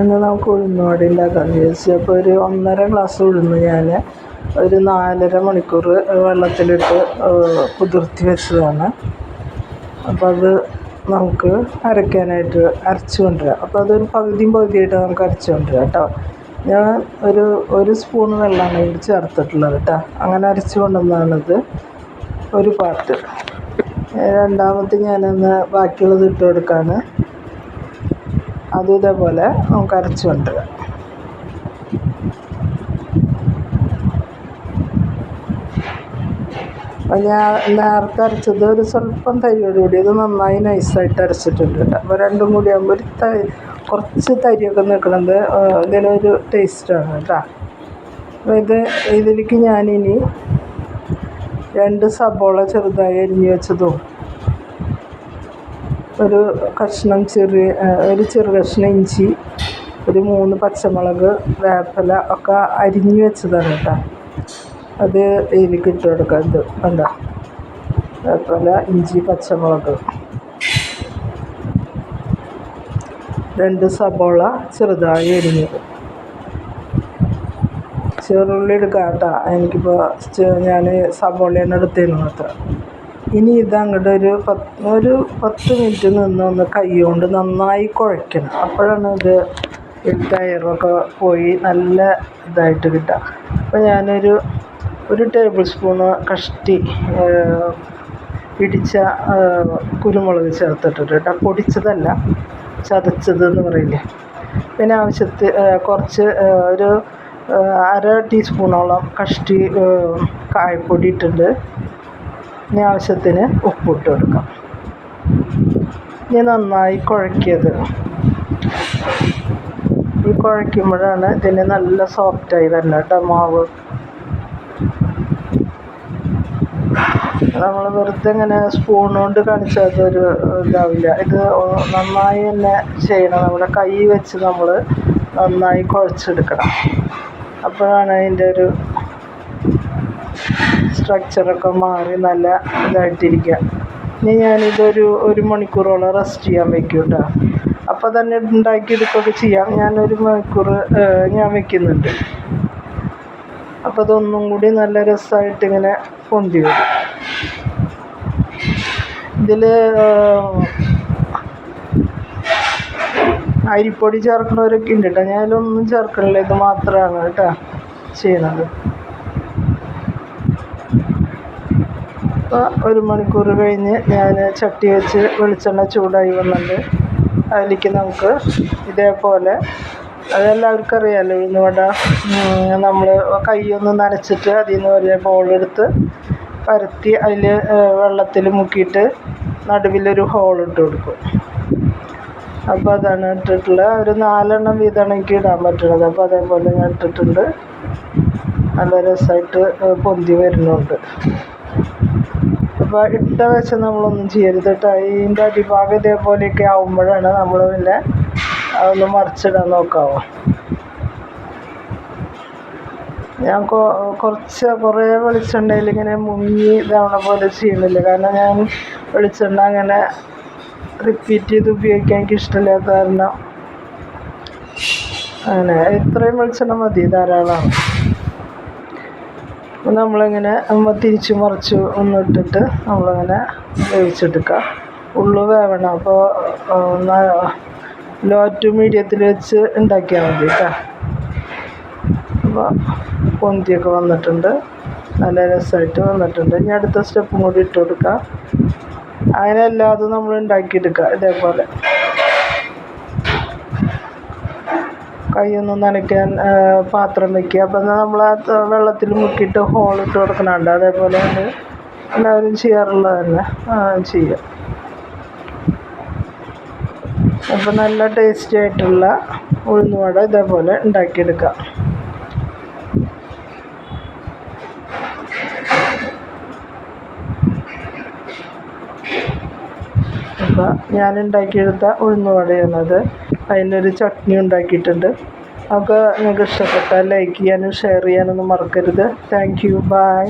എന്നാൽ നമുക്ക് ഉഴുന്നുവട ഉണ്ടാക്കാമെന്ന് വിചാരിച്ചു. അപ്പോൾ ഒരു 1.5 ഗ്ലാസ് ഉഴുന്ന് ഞാൻ ഒരു 4.5 മണിക്കൂർ വെള്ളത്തിലിട്ട് കുതിർത്തി വെച്ചതാണ്. അപ്പോൾ അത് നമുക്ക് അരയ്ക്കാനായിട്ട് അരച്ചു കൊണ്ടുവരാം. അപ്പോൾ അതൊരു പകുതിയായിട്ട് നമുക്ക് അരച്ചു കൊണ്ടുവരാം കേട്ടോ. ഞാൻ ഒരു സ്പൂൺ വെള്ളമാണ് ഇതിൽ ചേർത്തിട്ടുള്ളത് കേട്ടോ. അങ്ങനെ അരച്ചു കൊണ്ടുവന്നതാണിത് ഒരു പാർട്ട്. രണ്ടാമത്തെ ഞാനൊന്ന് ബാക്കിയുള്ളത് ഇട്ട് കൊടുക്കാണ്. അതും ഇതേപോലെ നമുക്ക് അരച്ചു കൊണ്ടുവരാം. അപ്പോൾ ഞാൻ നേരത്തെ അരച്ചത് ഒരു സ്വല്പം തരിയോടുകൂടി ഇത് നന്നായി നൈസായിട്ട് അരച്ചിട്ടുണ്ട് കേട്ടോ. അപ്പോൾ രണ്ടും കൂടി ആകുമ്പോൾ കുറച്ച് തരിയൊക്കെ നിൽക്കുന്നത് ഇതിനൊരു ടേസ്റ്റാണ് കേട്ടോ. അപ്പോൾ ഇതിലേക്ക് ഞാനിനി 2 സബോള ചെറുതായി അരിഞ്ഞ് വെച്ചതും ഒരു ചെറു കഷ്ണം ഇഞ്ചി, ഒരു 3 പച്ചമുളക്, വേപ്പില ഒക്കെ അരിഞ്ഞ് വെച്ചതാണ് കേട്ടോ. അത് ഇതിലേക്ക് ഇട്ട് കൊടുക്കാം. ഇത് വേണ്ട വേപ്പില, ഇഞ്ചി, പച്ചമുളക്, 2 സബോള ചെറുതായി അരിഞ്ഞത്, ചെറുള്ളി എടുക്കാം കേട്ടോ. എനിക്കിപ്പോൾ ഞാൻ സബോളയാണ് എടുത്തതിന് മാത്രം. ഇനി ഇതങ്ങോട്ട് ഒരു 10 മിനിറ്റ് നിന്ന് കൈ കൊണ്ട് നന്നായി കുഴയ്ക്കണം. അപ്പോഴാണ് ഇത് ടയറൊക്കെ പോയി നല്ല ഇതായിട്ട് കിട്ടുക. അപ്പോൾ ഞാനൊരു ടേബിൾ സ്പൂണ് കഷ്ടി ഇടിച്ച കുരുമുളക് ചേർത്തിട്ടുണ്ട് കേട്ടോ. പൊടിച്ചതല്ല, ചതച്ചതെന്ന് പറയില്ലേ. പിന്നെ കുറച്ച് ഒരു 1/2 ടീസ്പൂണോളം കഷ്ടി കായപ്പൊടി ഇട്ടിട്ടുണ്ട്. ഇനി ആവശ്യത്തിന് ഉപ്പിട്ട് കൊടുക്കാം. ഇനി നന്നായി കുഴക്കിയത് ഈ കുഴയ്ക്കുമ്പോഴാണ് ഇതിന് നല്ല സോഫ്റ്റായി വരുന്നത് കേട്ടോ മാവ്. നമ്മൾ വെറുതെ ഇങ്ങനെ സ്പൂൺ കൊണ്ട് കാണിച്ചാൽ അതൊരു ഇതാവില്ല. ഇത് നന്നായി തന്നെ ചെയ്യണം. നമ്മുടെ കൈ വെച്ച് നമ്മൾ നന്നായി കുഴച്ചെടുക്കണം. അപ്പോഴാണ് അതിൻ്റെ ഒരു സ്ട്രക്ചറൊക്കെ മാറി നല്ല ഇതായിട്ടിരിക്കുക. ഇനി ഞാനിതൊരു 1 മണിക്കൂറോളം റെസ്റ്റ് ചെയ്യാൻ വയ്ക്കും കേട്ടോ. അപ്പോൾ തന്നെ ഉണ്ടാക്കിയെടുക്കുകയൊക്കെ ചെയ്യാം. ഞാൻ 1 മണിക്കൂർ ഞാൻ വയ്ക്കുന്നുണ്ട്. അപ്പോൾ അതൊന്നും കൂടി നല്ല രസമായിട്ട് ഇങ്ങനെ പൊന്തി വരും. ഇതിൽ അരിപ്പൊടി ചേർക്കുന്നവരൊക്കെ ഉണ്ട് കേട്ടോ. ഞാനൊന്നും ചേർക്കണില്ല, ഇത് മാത്രമാണ് കേട്ടോ ചെയ്യുന്നത്. അപ്പോൾ 1 മണിക്കൂർ കഴിഞ്ഞ് ഞാൻ ചട്ടി വെച്ച് വെളിച്ചെണ്ണ ചൂടായി വന്നിട്ട് അതിലേക്ക് നമുക്ക് ഇതേപോലെ, അതെല്ലാവർക്കും അറിയാമല്ലോ, ഉഴുന്നുവട നമ്മൾ കൈയൊന്ന് നനച്ചിട്ട് അതിൽ നിന്ന് ഒരു ബോളെടുത്ത് പരത്തി അതിൽ വെള്ളത്തിൽ മുക്കിയിട്ട് നടുവിലൊരു ഹോളിട്ട് കൊടുക്കും. അപ്പോൾ അതാണ് ഇട്ടിട്ടുള്ളത്. ഒരു 4 എണ്ണം വീതമാണ് എനിക്ക് ഇടാൻ പറ്റുന്നത്. അപ്പോൾ അതേപോലെ ഞാൻ ഇട്ടിട്ടുണ്ട്. നല്ല രസമായിട്ട് പൊന്തി വരുന്നുണ്ട്. അപ്പോൾ ഇട്ട വെച്ച് നമ്മളൊന്നും ചെയ്യരുത് കേട്ടോ. ഇതിൻ്റെ അടിഭാഗം ഇതേപോലെയൊക്കെ ആകുമ്പോഴാണ് നമ്മൾ പിന്നെ അതൊന്ന് മറിച്ചിടാൻ നോക്കാവോ. ഞാൻ കുറേ വെളിച്ചെണ്ണയിൽ ഇങ്ങനെ മുങ്ങി ഇതാവണ പോലെ ചെയ്യുന്നില്ല. കാരണം ഞാൻ വെളിച്ചെണ്ണ അങ്ങനെ റിപ്പീറ്റ് ചെയ്ത് ഉപയോഗിക്കാൻ എനിക്ക് ഇഷ്ടമില്ലാത്ത കാരണം അങ്ങനെ ഇത്രയും വെളിച്ചെണ്ണ മതി, ധാരാളമാണ്. അപ്പോൾ നമ്മളിങ്ങനെ തിരിച്ചു മറിച്ച് ഒന്നിട്ടിട്ട് നമ്മളിങ്ങനെ വേവിച്ചെടുക്കുക. ഉള്ളു വേവണം. അപ്പോൾ ലോ ടു മീഡിയത്തിൽ വെച്ച് ഉണ്ടാക്കിയാൽ മതി കേട്ടോ. അപ്പോൾ പൊന്തിയൊക്കെ വന്നിട്ടുണ്ട്, നല്ല രസമായിട്ട് വന്നിട്ടുണ്ട്. ഇനി അടുത്ത സ്റ്റെപ്പും കൂടി ഇട്ട് കൊടുക്കുക. അങ്ങനെ എല്ലാതും നമ്മൾ ഉണ്ടാക്കിയെടുക്കുക ഇതേപോലെ. കൈയൊന്നും നനയ്ക്കാൻ പാത്രം വയ്ക്കുക. അപ്പം നമ്മൾ ആ വെള്ളത്തിൽ മുക്കിയിട്ട് ഹോളിട്ട് കൊടുക്കണുണ്ട്. അതേപോലെ അത് എല്ലാവരും ചെയ്യാറുള്ളത് തന്നെ ചെയ്യുക. അപ്പം നല്ല ടേസ്റ്റി ആയിട്ടുള്ള ഉഴുന്നുവട ഇതേപോലെ ഉണ്ടാക്കിയെടുക്കുക. അപ്പോൾ ഞാൻ ഉണ്ടാക്കിയെടുത്ത ഉഴുന്നുവടയാണത്. അതിനൊരു ചട്നി ഉണ്ടാക്കിയിട്ടുണ്ട്. അപ്പോൾ നിങ്ങൾക്ക് ഇഷ്ടപ്പെട്ടാൽ ലൈക്ക് ചെയ്യാനും ഷെയർ ചെയ്യാനൊന്നും മറക്കരുത്. Thank you, by.